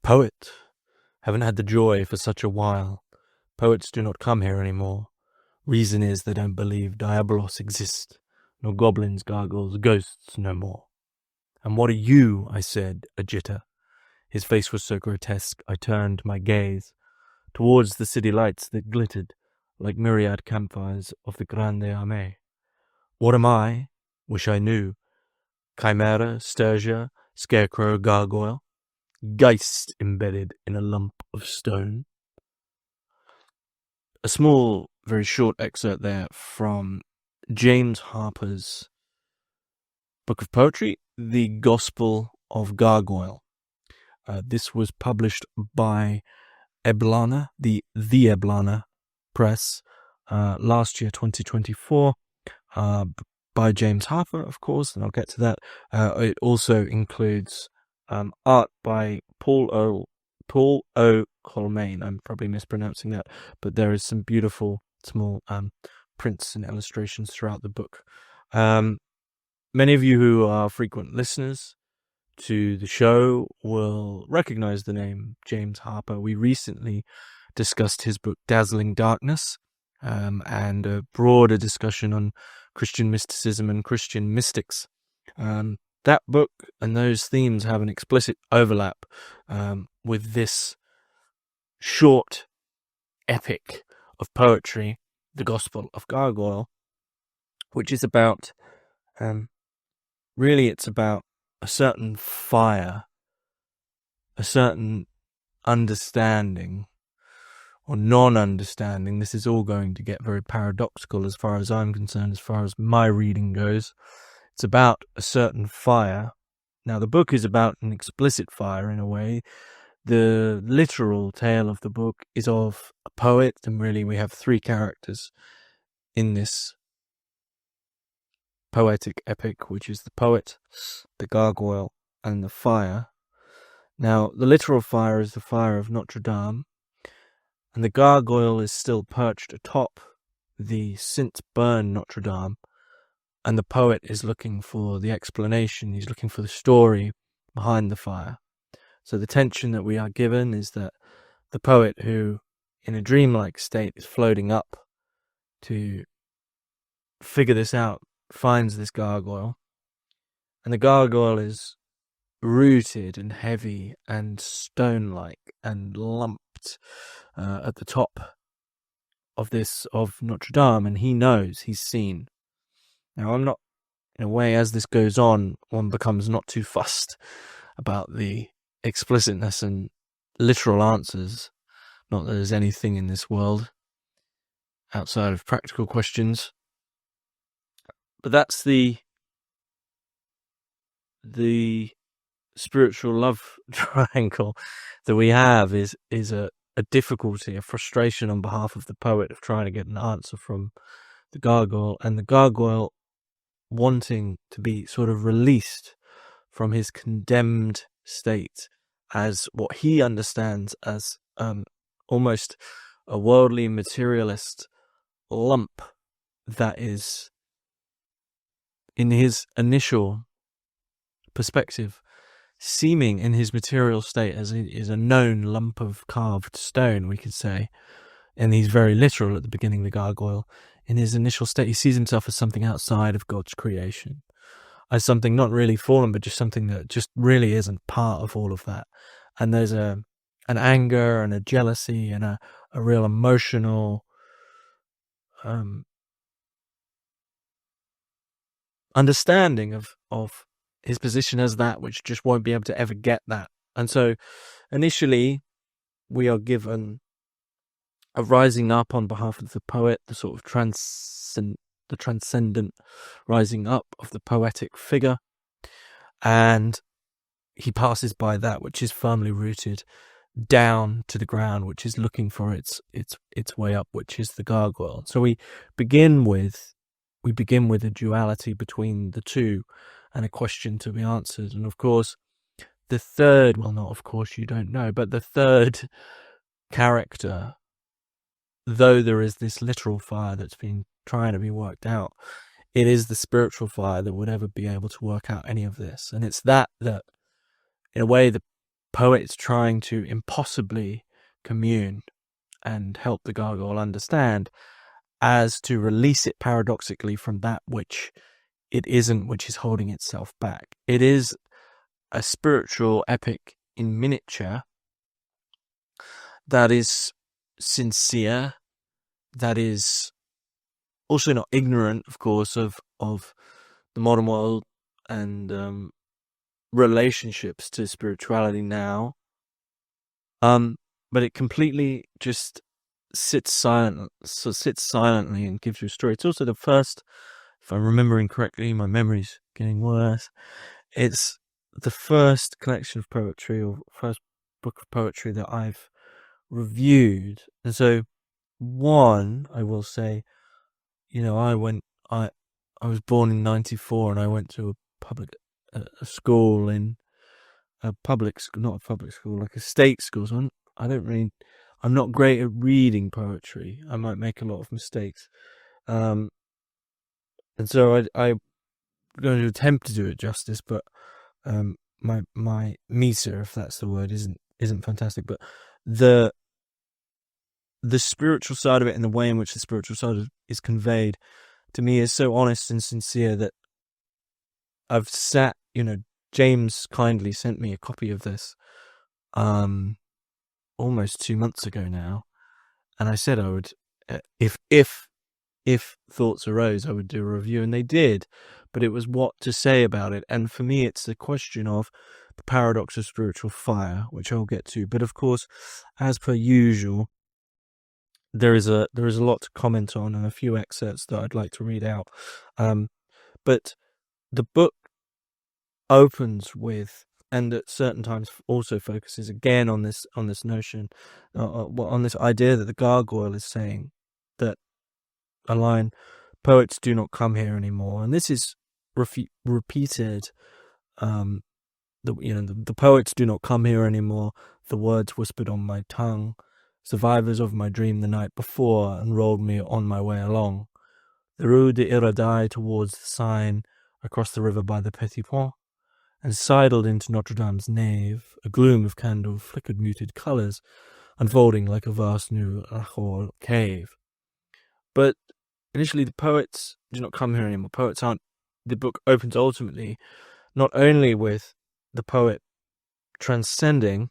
poet. Haven't had the joy for such a while. Poets do not come here anymore. Reason is they don't believe Diabolos exists, nor goblins, gargoyles, ghosts no more. And what are you? I said, a jitter. His face was so grotesque, I turned my gaze towards the city lights that glittered like myriad campfires of the Grande Armée. What am I? Wish I knew. Chimera, Sturgia, scarecrow, gargoyle, Geist embedded in a lump of stone. A small, very short excerpt there from James Harpur's book of poetry, The Gospel of Gargoyle. This was published by Eblana, the Eblana Press, last year, 2024, by James Harpur, of course, and I'll get to that. It also includes art by Paul O. Colmaine. I'm probably mispronouncing that, but there is some beautiful small prints and illustrations throughout the book. Many of you who are frequent listeners to the show will recognize the name James Harpur. We recently discussed his book Dazzling Darkness, and a broader discussion on Christian mysticism and Christian mystics. That book and those themes have an explicit overlap with this short epic of poetry, The Gospel of Gargoyle, which is about, really it's about a certain fire, a certain understanding or non-understanding. This is all going to get very paradoxical as far as I'm concerned, as far as my reading goes. It's about a certain fire. Now, the book is about an explicit fire in a way. The literal tale of the book is of a poet, and really we have three characters in this poetic epic, which is the poet, the gargoyle, and the fire. Now, the literal fire is the fire of Notre Dame, and the gargoyle is still perched atop the since burned Notre Dame, and the poet is looking for the explanation, he's looking for the story behind the fire. So the tension that we are given is that the poet, who in a dreamlike state is floating up to figure this out, finds this gargoyle, and the gargoyle is rooted and heavy and stone-like and lumped at the top of Notre Dame, and he knows, he's seen. Now, I'm not, in a way, as this goes on, one becomes not too fussed about the explicitness and literal answers. Not that there's anything in this world outside of practical questions. But that's the spiritual love triangle that we have is a difficulty, a frustration on behalf of the poet of trying to get an answer from the gargoyle, and the gargoyle wanting to be sort of released from his condemned state as what he understands as almost a worldly materialist lump that is, in his initial perspective, seeming in his material state as is a known lump of carved stone, we could say. And he's very literal at the beginning, the gargoyle. In his initial state, he sees himself as something outside of God's creation, as something not really fallen, but just something that just really isn't part of all of that. And there's an anger and a jealousy and a real emotional understanding of his position as that which just won't be able to ever get that. And so initially we are given a rising up on behalf of the poet, the sort of transcendent rising up of the poetic figure, and he passes by that which is firmly rooted down to the ground, which is looking for its way up, which is the gargoyle. So we begin with a duality between the two and a question to be answered. And of course, the third, well, not of course, you don't know, but the third character, though there is this literal fire that's been trying to be worked out, it is the spiritual fire that would ever be able to work out any of this. And it's that in a way, the poets trying to impossibly commune and help the gargoyle understand, as to release it paradoxically from that which it isn't, which is holding itself back. It is a spiritual epic in miniature that is sincere, that is also not ignorant, of course, of the modern world and relationships to spirituality now. But it completely just sits silently and gives you a story. It's also the first, if I'm remembering correctly, my memory's getting worse. It's the first collection of poetry, or first book of poetry that I've reviewed. And so, one, I will say, I was born in '94, and I went to a school in a public school, not a public school, like a state school. So I'm not great at reading poetry. I might make a lot of mistakes. And so I'm going to attempt to do it justice, but my meter, if that's the word, isn't fantastic. But the spiritual side of it, and the way in which the spiritual side is conveyed to me, is so honest and sincere that I've sat, James kindly sent me a copy of this almost 2 months ago now, and I said I would, if thoughts arose, I would do a review, and they did, but it was what to say about it. And for me, it's the question of the paradox of spiritual fire, which I'll get to. But of course, as per usual, there is a lot to comment on, and a few excerpts that I'd like to read out. But the book opens with, and at certain times also focuses again on this notion, on this idea that the gargoyle is saying that a line, "Poets do not come here anymore," and this is repeated. The poets do not come here anymore. The words whispered on my tongue, survivors of my dream the night before, and rolled me on my way along. The Rue de Iradai towards the Seine, across the river by the Petit Pont, and sidled into Notre Dame's nave. A gloom of candle flickered muted colours, unfolding like a vast new Lahore cave. But initially, the poets do not come here anymore. Poets aren't. The book opens ultimately not only with the poet transcending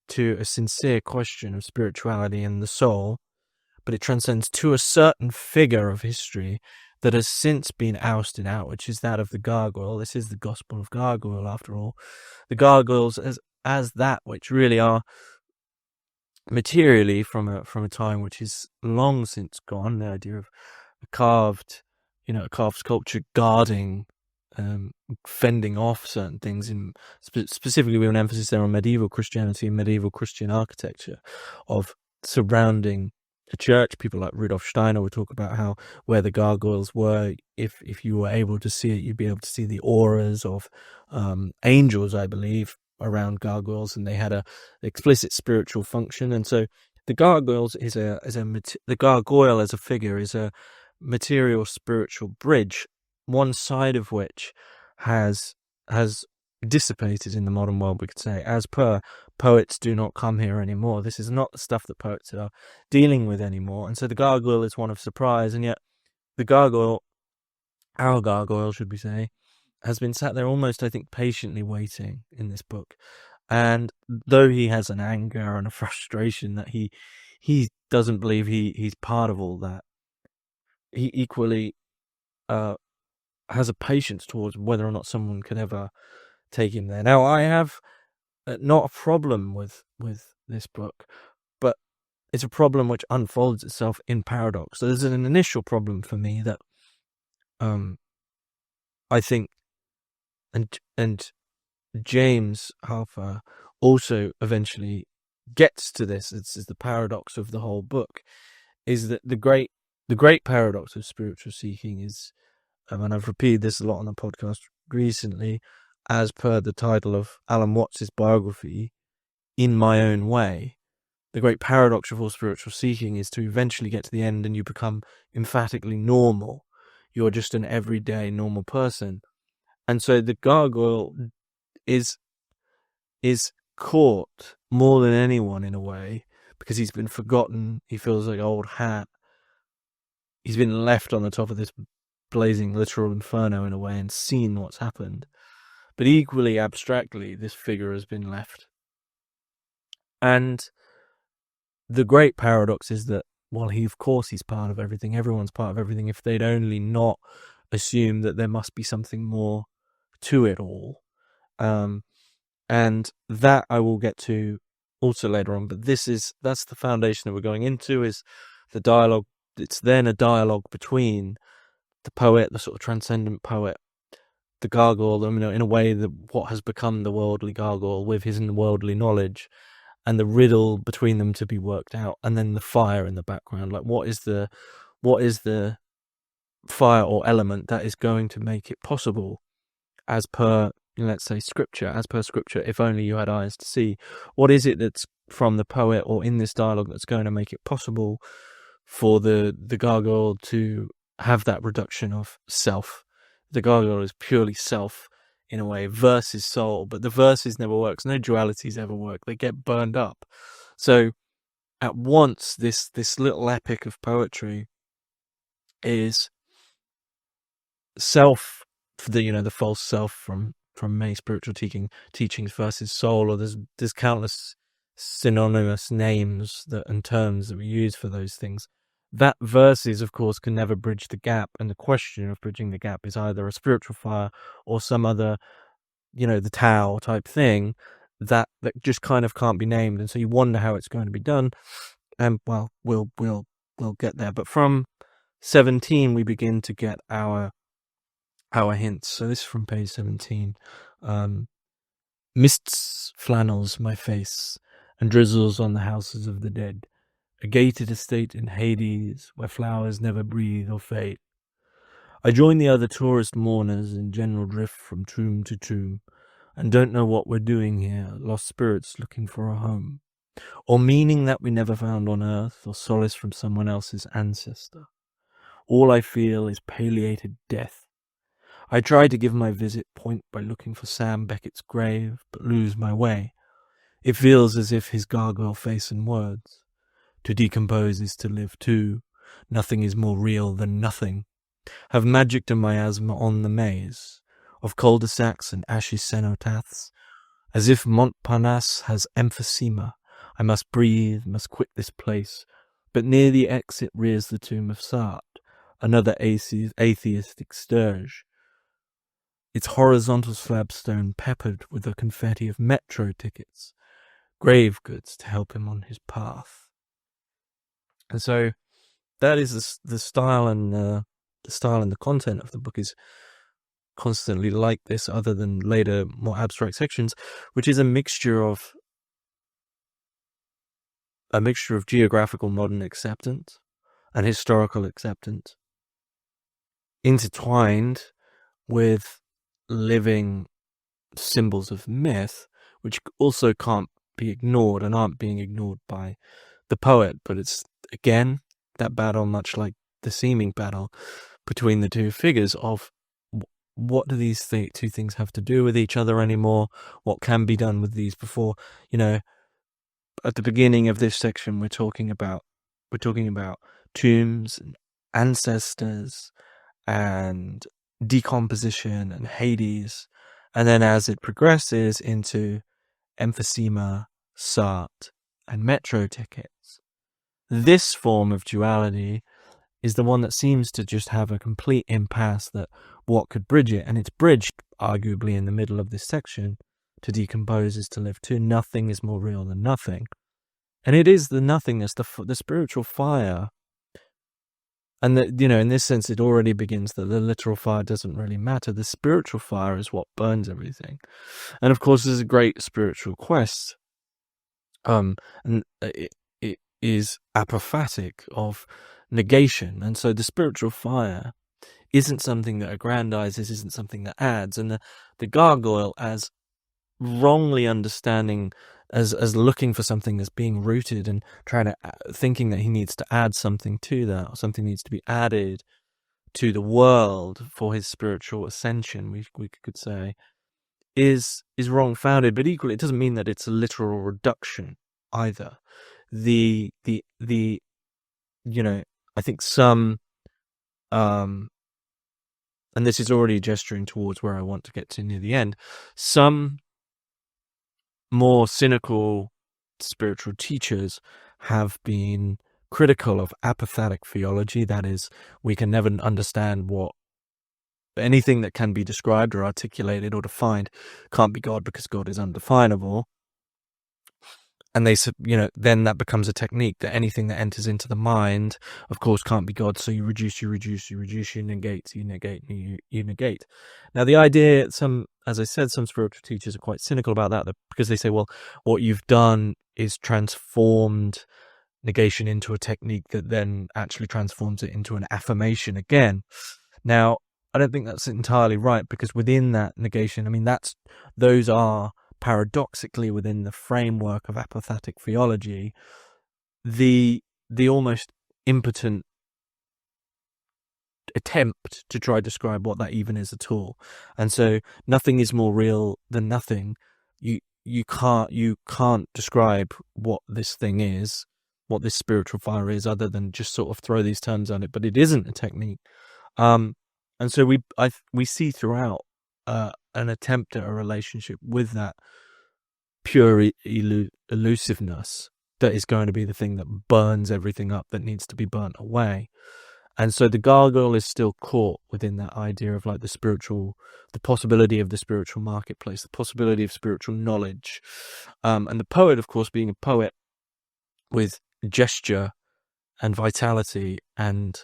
to a sincere question of spirituality and the soul, but it transcends to a certain figure of history that has since been ousted out, which is that of the gargoyle. This is the Gospel of Gargoyle, after all. The gargoyles as that which really are materially from a time which is long since gone. The idea of a carved sculpture guarding, fending off certain things. Specifically, with an emphasis there on medieval Christianity and medieval Christian architecture of surrounding a church. People like Rudolf Steiner would talk about how where the gargoyles were, if you were able to see it, you'd be able to see the auras of angels, I believe, around gargoyles, and they had a explicit spiritual function. And so the gargoyles the gargoyle as a figure is a material spiritual bridge, one side of which has dissipated in the modern world, we could say, as per poets do not come here anymore. This is not the stuff that poets are dealing with anymore. And so the gargoyle is one of surprise, and yet the gargoyle, our gargoyle, should we say, has been sat there almost, I think, patiently waiting in this book. And though he has an anger and a frustration that he doesn't believe he's part of all that, he equally has a patience towards whether or not someone could ever take him there. Now, I have not a problem with this book, but it's a problem which unfolds itself in paradox. So there's an initial problem for me that I think, and James Harpur also eventually gets to this. This is the paradox of the whole book, is that the great paradox of spiritual seeking is, and I've repeated this a lot on the podcast recently, as per the title of Alan Watts' biography, In My Own Way. The great paradox of all spiritual seeking is to eventually get to the end and you become emphatically normal. You're just an everyday normal person. And so the gargoyle is caught more than anyone in a way, because he's been forgotten. He feels like old hat. He's been left on the top of this blazing literal inferno in a way and seen what's happened. But equally abstractly, this figure has been left. And the great paradox is that, while of course he's part of everything, everyone's part of everything, if they'd only not assume that there must be something more to it all. And that I will get to also later on, but that's the foundation that we're going into, is the dialogue. It's then a dialogue between the poet, the sort of transcendent poet, the gargoyle, in a way, that what has become the worldly gargoyle with his worldly knowledge, and the riddle between them to be worked out, and then the fire in the background. Like, what is the fire or element that is going to make it possible, as per, let's say, scripture, if only you had eyes to see? What is it that's from the poet or in this dialogue that's going to make it possible for the gargoyle to have that reduction of self? The gargoyle is purely self, in a way, versus soul, but the verses never works. No dualities ever work. They get burned up. So at once, this little epic of poetry is self, the false self from many spiritual teachings versus soul, or there's countless synonymous names and terms that we use for those things. That verses, of course, can never bridge the gap, and the question of bridging the gap is either a spiritual fire or some other, the Tao type thing that just kind of can't be named, and so you wonder how it's going to be done. And well, we'll get there. But from 17, we begin to get our hints. So this is from page 17. Mists flannels my face and drizzles on the houses of the dead, a gated estate in Hades where flowers never breathe or fade. I join the other tourist mourners in general drift from tomb to tomb, and don't know what we're doing here, lost spirits looking for a home, or meaning that we never found on earth, or solace from someone else's ancestor. All I feel is palliated death. I try to give my visit point by looking for Sam Beckett's grave, but lose my way. It feels as if his gargoyle face and words. To decompose is to live too. Nothing is more real than nothing. Have magicked a miasma on the maze of cul-de-sacs and ashy cenotaphs. As if Montparnasse has emphysema, I must breathe, must quit this place. But near the exit rears the tomb of Sartre, another atheistic stirge. Its horizontal slabstone peppered with the confetti of metro tickets, grave goods to help him on his path. And so that is the style, and the style and the content of the book is constantly like this, other than later more abstract sections, which is a mixture of geographical modern acceptance and historical acceptance, intertwined with living symbols of myth, which also can't be ignored and aren't being ignored by the poet. But it's, again, that battle, much like the seeming battle between the two figures, of what do these two things have to do with each other anymore? What can be done with these before? At the beginning of this section, we're talking about tombs and ancestors and decomposition and Hades, and then as it progresses into emphysema, Sartre, and metro tickets, this form of duality is the one that seems to just have a complete impasse, that what could bridge it, and it's bridged arguably in the middle of this section. To decompose is to live too. Nothing is more real than nothing. And it is the nothingness, the spiritual fire. And in this sense, it already begins that the literal fire doesn't really matter. The spiritual fire is what burns everything. And of course, there's a great spiritual quest. And it is apophatic of negation. And so the spiritual fire isn't something that aggrandizes, isn't something that adds. And the gargoyle, as wrongly understanding, as looking for something that's being rooted and thinking that he needs to add something to that, or something needs to be added to the world for his spiritual ascension, we could say, is wrong-founded, but equally it doesn't mean that it's a literal reduction either. The I think some and this is already gesturing towards where I want to get to near the end, some more cynical spiritual teachers have been critical of apophatic theology. That is, we can never understand what anything that can be described or articulated or defined can't be God because God is undefinable. And they, then that becomes a technique that anything that enters into the mind, of course, can't be God. So you reduce, you negate. Now, the idea, as I said, some spiritual teachers are quite cynical about that because they say, well, what you've done is transformed negation into a technique that then actually transforms it into an affirmation again. Now, I don't think that's entirely right, because within that negation, I mean, those are paradoxically within the framework of apophatic theology, the almost impotent attempt to try to describe what that even is at all. And so nothing is more real than nothing. You can't describe what this thing is, what this spiritual fire is, other than just sort of throw these terms on it. But it isn't a technique. And so we see throughout an attempt at a relationship with that pure elusiveness that is going to be the thing that burns everything up that needs to be burnt away. And so the gargoyle is still caught within that idea of like the possibility of the spiritual marketplace, the possibility of spiritual knowledge. And the poet, of course, being a poet with gesture and vitality, and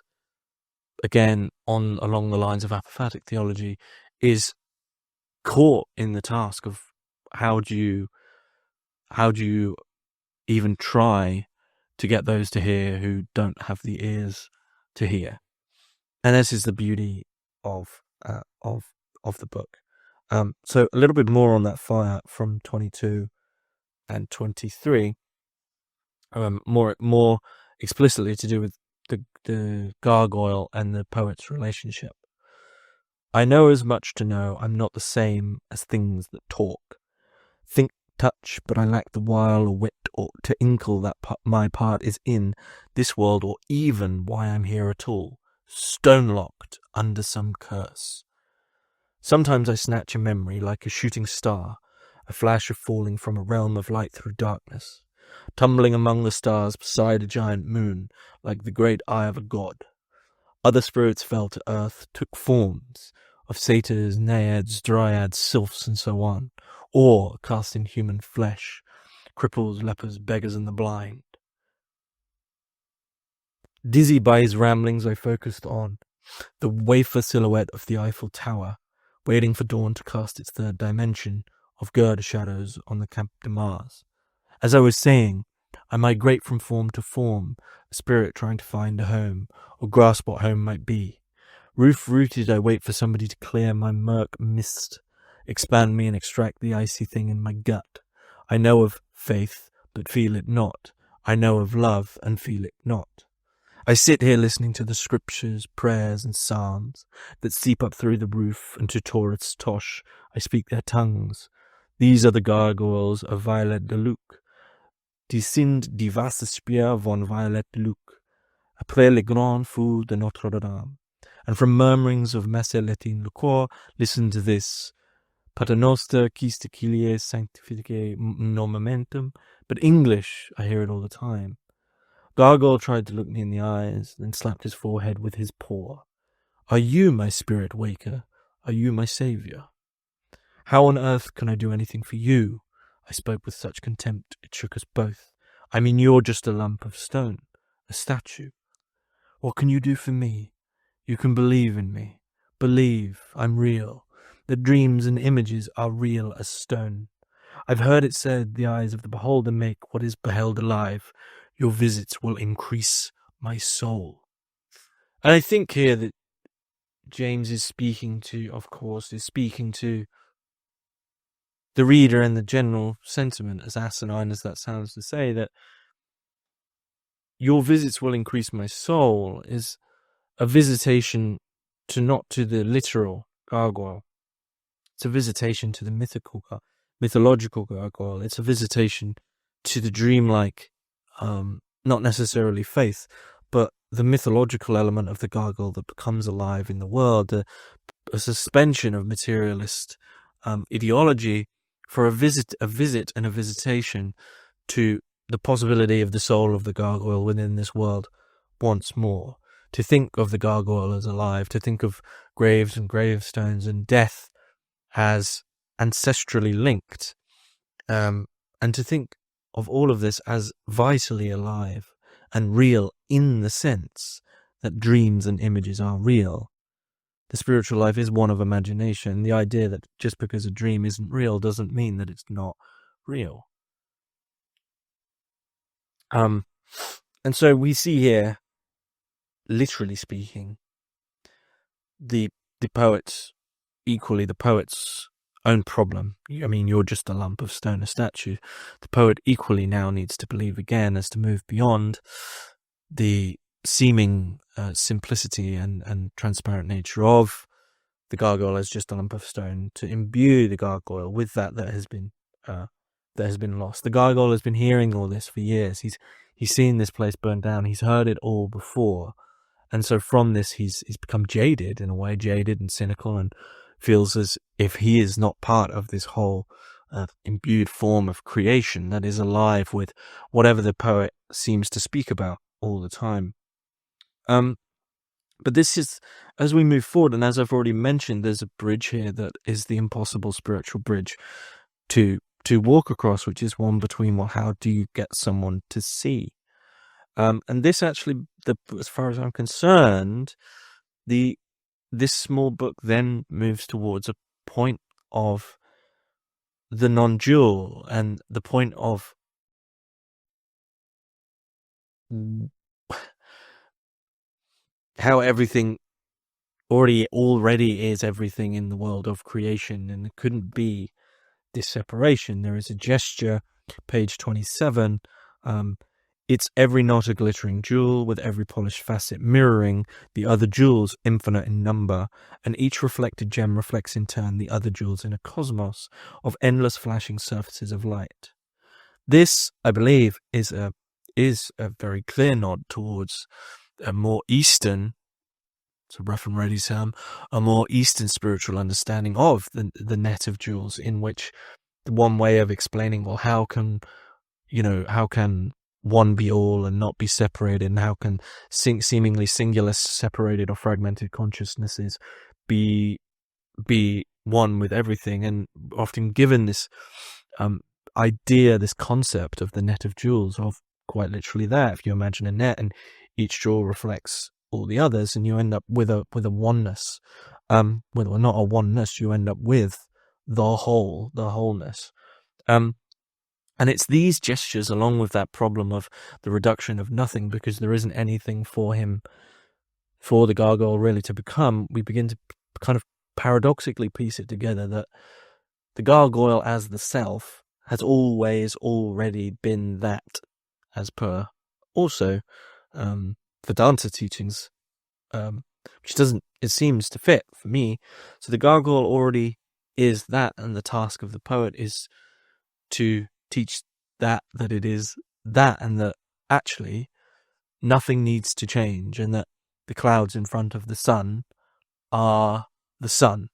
again, along the lines of apophatic theology, is caught in the task of how do you even try to get those to hear who don't have the ears to hear. And this is the beauty of the book. So a little bit more on that fire from 22 and 23, more explicitly to do with the gargoyle and the poet's relationship. I know as much to know I'm not the same as things that talk. Think, touch, but I lack the wile or wit or to inkle that my part is in this world, or even why I'm here at all, stone-locked under some curse. Sometimes I snatch a memory like a shooting star, a flash of falling from a realm of light through darkness, tumbling among the stars beside a giant moon like the great eye of a god. Other spirits fell to earth, took forms of satyrs, naiads, dryads, sylphs, and so on, or cast in human flesh, cripples, lepers, beggars, and the blind. Dizzy by his ramblings, I focused on the wafer silhouette of the Eiffel Tower, waiting for dawn to cast its third dimension of girder shadows on the Camp de Mars. As I was saying, I migrate from form to form, a spirit trying to find a home, or grasp what home might be. Roof-rooted, I wait for somebody to clear my murk mist, expand me and extract the icy thing in my gut. I know of faith, but feel it not. I know of love, and feel it not. I sit here listening to the scriptures, prayers, and psalms that seep up through the roof, and to Taurus Tosh I speak their tongues. These are the gargoyles of Violet de Luc. Die sind die Wasserspier von Violet de Luc, après les grands fous de Notre-Dame. And from murmurings of Messer-Latin liquor, listen to this. Paternoster, quiste cilie sanctifique nomentum. But English, I hear it all the time. Gargoyle tried to look me in the eyes, then slapped his forehead with his paw. Are you my spirit waker? Are you my saviour? How on earth can I do anything for you? I spoke with such contempt it shook us both. I mean, you're just a lump of stone, a statue. What can you do for me? You can believe in me. Believe I'm real. The dreams and images are real as stone. I've heard it said, the eyes of the beholder make what is beheld alive. Your visits will increase my soul. And I think here that James is speaking to the reader and the general sentiment, as asinine as that sounds to say, that your visits will increase my soul is a visitation not to the literal gargoyle. It's a visitation to the mythological gargoyle. It's a visitation to the dreamlike, not necessarily faith, but the mythological element of the gargoyle that becomes alive in the world, a suspension of materialist ideology for a visit and a visitation to the possibility of the soul of the gargoyle within this world once more. To think of the gargoyle as alive, to think of graves and gravestones and death as ancestrally linked, and to think of all of this as vitally alive and real in the sense that dreams and images are real. The spiritual life is one of imagination. The idea that just because a dream isn't real doesn't mean that it's not real. And so we see here, literally speaking, the poet's own problem. I mean, you're just a lump of stone, a statue. The poet equally now needs to believe again, as to move beyond the seeming simplicity and transparent nature of the gargoyle as just a lump of stone, to imbue the gargoyle with that has been lost. The gargoyle has been hearing all this for years. He's seen this place burned down. He's heard it all before. And so from this, he's become jaded in a way, jaded and cynical, and feels as if he is not part of this whole imbued form of creation that is alive with whatever the poet seems to speak about all the time. But this is, as we move forward, and as I've already mentioned, there's a bridge here that is the impossible spiritual bridge to walk across, which is one between, well, how do you get someone to see? And this actually, as far as I'm concerned, this small book then moves towards a point of the non-dual and the point of how everything already is everything in the world of creation, and it couldn't be this separation. There is a gesture, page 27. It's every knot a glittering jewel, with every polished facet mirroring the other jewels, infinite in number, and each reflected gem reflects in turn the other jewels in a cosmos of endless flashing surfaces of light. This, I believe, is a very clear nod towards a more Eastern, it's a rough and ready term, a more Eastern spiritual understanding of the net of jewels, in which the one way of explaining, well, how can one be all and not be separated, and how can seemingly singular, separated or fragmented consciousnesses be one with everything, and often given this idea, this concept of the net of jewels, of quite literally that, if you imagine a net and each jewel reflects all the others, and you end up with a oneness, not a oneness, you end up with the wholeness. And it's these gestures, along with that problem of the reduction of nothing, because there isn't anything for the gargoyle really to become, we begin to kind of paradoxically piece it together that the gargoyle as the self has always already been that, as per also Vedanta teachings, it seems to fit for me. So the gargoyle already is that, and the task of the poet is to teach that it is that, and that actually nothing needs to change, and that the clouds in front of the sun are the sun.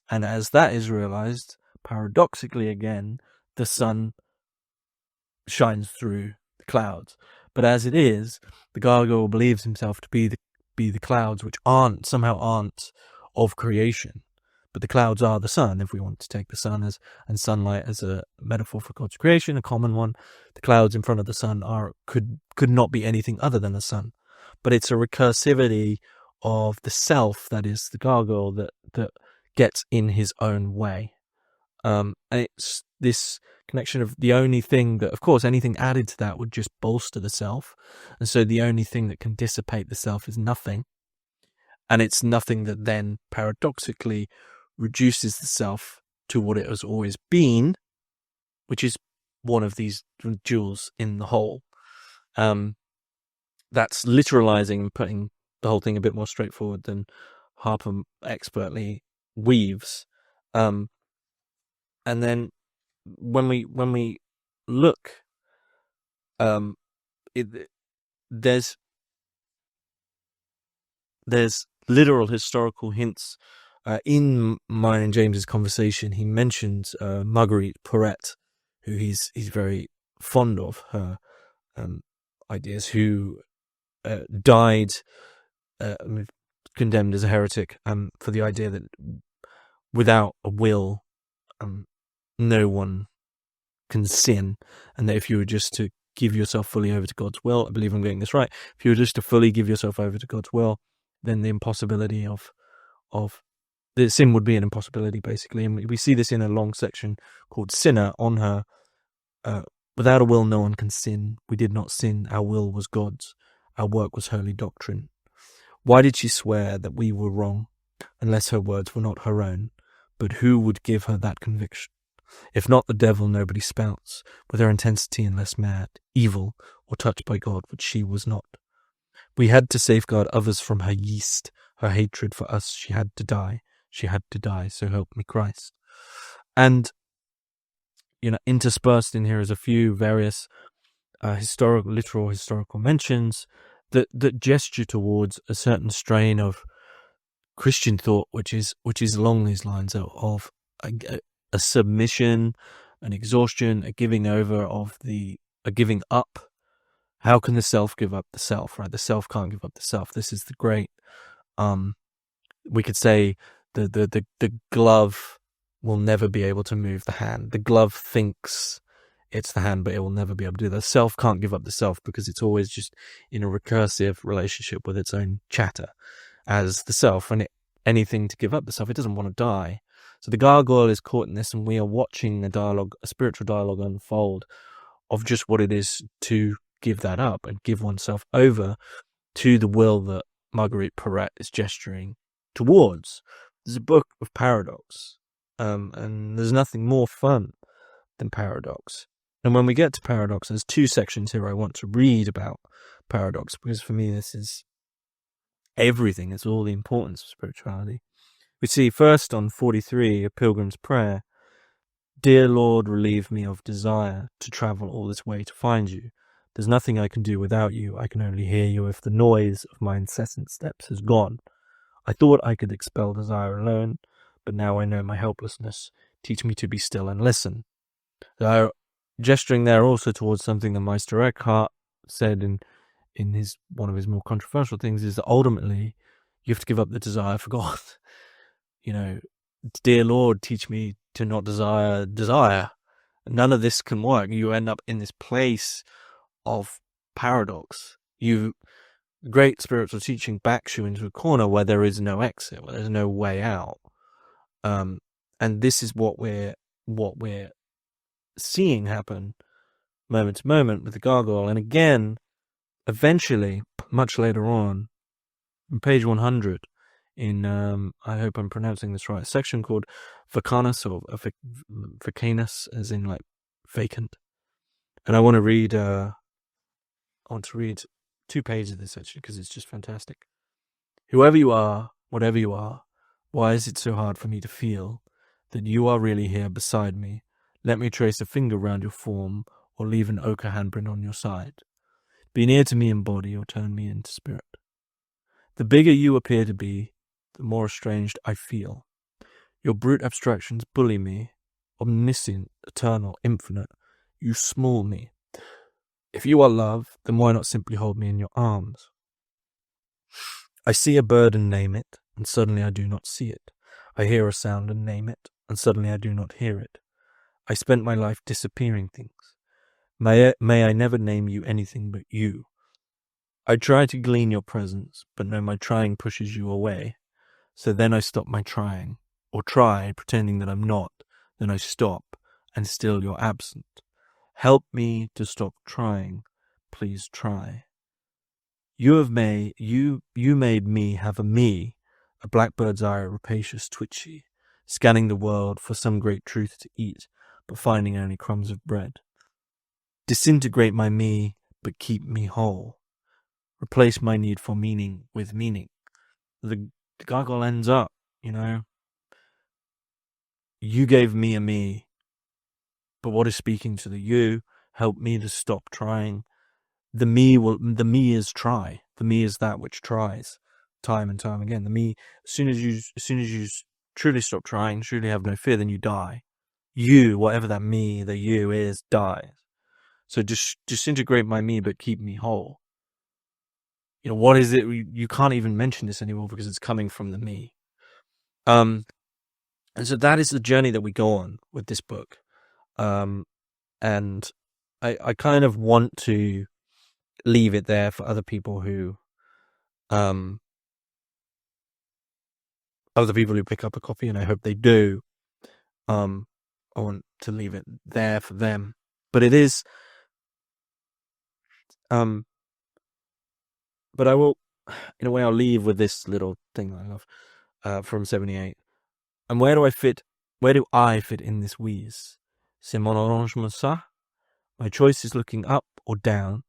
And as that is realized, paradoxically again, the sun shines through the clouds. But as it is, the gargoyle believes himself to be the clouds, which aren't of creation. But the clouds are the sun, if we want to take the sun and sunlight as a metaphor for God's creation, a common one. The clouds in front of the sun could not be anything other than the sun. But it's a recursivity of the self that is the gargoyle that gets in his own way. And it's this connection of the only thing that, of course, anything added to that would just bolster the self. And so the only thing that can dissipate the self is nothing. And it's nothing that then paradoxically reduces the self to what it has always been, which is one of these jewels in the whole. That's literalizing and putting the whole thing a bit more straightforward than Harpur expertly weaves. And then when we look, it, there's literal historical hints in mine and James's conversation. He mentions Marguerite Porete, who he's very fond of her ideas, who died condemned as a heretic for the idea that without a will, no one can sin, and that if you were just to give yourself fully over to God's will, I believe I'm getting this right, if you were just to fully give yourself over to God's will, then the impossibility of the sin would be an impossibility, basically. And we see this in a long section called Sinner on her. Without a will, no one can sin. We did not sin. Our will was God's. Our work was holy doctrine. Why did she swear that we were wrong, unless her words were not her own? But who would give her that conviction? If not the devil, nobody spouts, with her intensity unless mad, evil, or touched by God, which she was not. We had to safeguard others from her yeast, her hatred for us. She had to die. She had to die, so help me Christ. And, interspersed in here is a few various literal historical mentions that gesture towards a certain strain of Christian thought, which is along these lines of a submission, an exhaustion, a giving over a giving up. How can the self give up the self, right? The self can't give up the self. This is the great, we could say the glove will never be able to move the hand. The glove thinks it's the hand, but it will never be able to do that. The self can't give up the self because it's always just in a recursive relationship with its own chatter as the self. And anything to give up the self, it doesn't want to die. So the gargoyle is caught in this, and we are watching a spiritual dialogue unfold of just what it is to give that up and give oneself over to the will that Marguerite Porete is gesturing towards. There's a book of paradox, and there's nothing more fun than paradox. And when we get to paradox, there's two sections here I want to read about paradox, because for me this is everything. It's all the importance of spirituality. We see first on 43, A Pilgrim's Prayer, Dear Lord, relieve me of desire to travel all this way to find you. There's nothing I can do without you. I can only hear you if the noise of my incessant steps has gone. I thought I could expel desire alone, but now I know my helplessness. Teach me to be still and listen. So, gesturing there also towards something that Meister Eckhart said in one of his more controversial things, is that ultimately you have to give up the desire for God. Dear Lord, teach me to not desire desire. None of this can work. You end up in this place of paradox. Great spiritual teaching backs you into a corner where there is no exit, where there's no way out. And this is what we're seeing happen moment to moment with the gargoyle. And again, eventually, much later on page 100, in I hope I'm pronouncing this right, a section called Vacanus, or Vacanus, as in like vacant. And I want to read 2 pages of this actually, because it's just fantastic. Whoever you are, whatever you are, why is it so hard for me to feel that you are really here beside me? Let me trace a finger round your form, or leave an ochre handprint on your side. Be near to me in body, or turn me into spirit. The bigger you appear to be, the more estranged I feel. Your brute abstractions bully me. Omniscient, eternal, infinite, you small me. If you are love, then why not simply hold me in your arms? I see a bird and name it, and suddenly I do not see it. I hear a sound and name it, and suddenly I do not hear it. I spent my life disappearing things. May I never name you anything but you. I try to glean your presence, but no, my trying pushes you away. So then I stop my trying, or try, pretending that I'm not. Then I stop, and still you're absent. Help me to stop trying. Please try. You made me have a blackbird's eye, rapacious, twitchy, scanning the world for some great truth to eat, but finding only crumbs of bread. Disintegrate my me, but keep me whole. Replace my need for meaning with meaning. The gargoyle ends up, you gave me a me, but what is speaking to the you? Help me to stop trying. The me is try. The me is that which tries, time and time again. The me, as soon as you truly stop trying, truly have no fear, then you die. You, whatever that me, the you is, dies. So disintegrate my me, but keep me whole. What is it? You can't even mention this anymore because it's coming from the me. And so that is the journey that we go on with this book. And I kind of want to leave it there for other people who pick up a copy, and I hope they do. I want to leave it there for them, but it is but I will, in a way, I'll leave with this little thing that I love from 78. And where do I fit in this wheeze? C'est mon arrangement ça? My choice is looking up or down.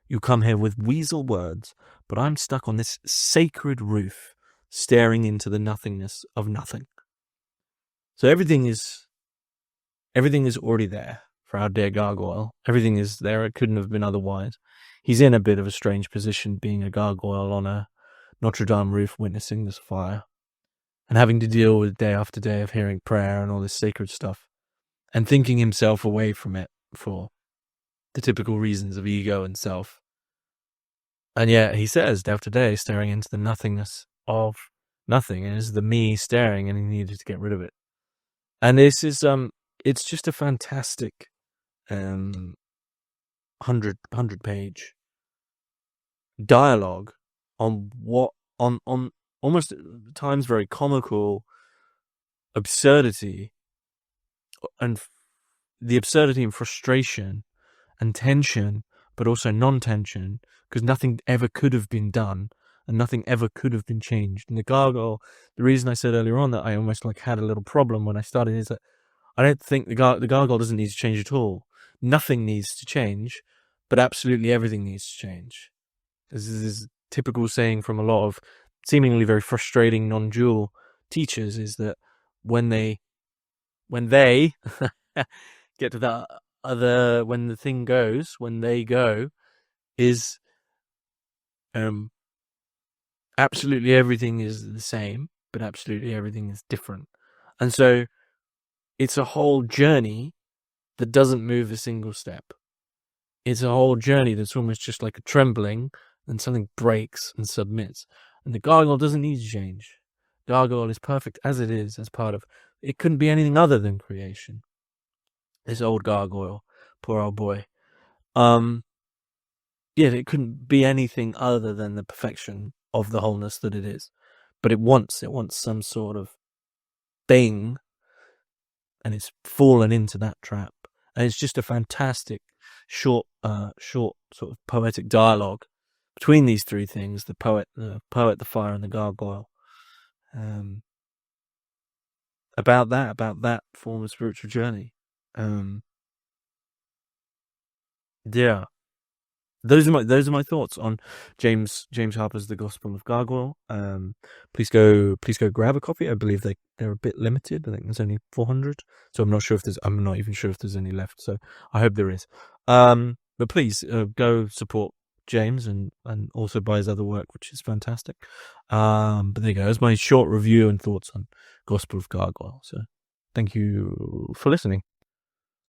You come here with weasel words, but I'm stuck on this sacred roof, staring into the nothingness of nothing. So everything is already there for our dear Gargoyle. Everything is there. It couldn't have been otherwise. He's in a bit of a strange position, being a gargoyle on a Notre Dame roof, witnessing this fire, and having to deal with day after day of hearing prayer and all this sacred stuff, and thinking himself away from it for the typical reasons of ego and self. And yet he says, day after day, staring into the nothingness of nothing, and it's the me staring, and he needed to get rid of it. And this is it's just a fantastic 100-page dialogue on almost at times very comical absurdity, and the absurdity and frustration and tension, but also non-tension, because nothing ever could have been done and nothing ever could have been changed. And the Gargoyle, the reason I said earlier on that I almost had a little problem when I started is that I don't think the Gargoyle doesn't need to change at all. Nothing needs to change, but absolutely everything needs to change. This is a typical saying from a lot of seemingly very frustrating non-dual teachers, is that when they get to that other, when the thing goes, when they go, is absolutely everything is the same, but absolutely everything is different. And so it's a whole journey that doesn't move a single step. It's a whole journey that's almost just like a trembling, and something breaks and submits. And the Gargoyle doesn't need to change. Gargoyle is perfect as it is, as part of, it couldn't be anything other than creation. This old Gargoyle, poor old boy. It couldn't be anything other than the perfection of the wholeness that it is. But it wants some sort of thing, and it's fallen into that trap. And it's just a fantastic short sort of poetic dialogue between these three things: the poet, the fire, and the Gargoyle. About that form of spiritual journey. Yeah. Those are my thoughts on James Harpur's The Gospel of Gargoyle. Please go grab a copy. I believe they're a bit limited. I think there's only 400, so I'm not even sure if there's any left. So I hope there is. But please go support James and also buy his other work, which is fantastic. But there you go. That's my short review and thoughts on Gospel of Gargoyle. So thank you for listening.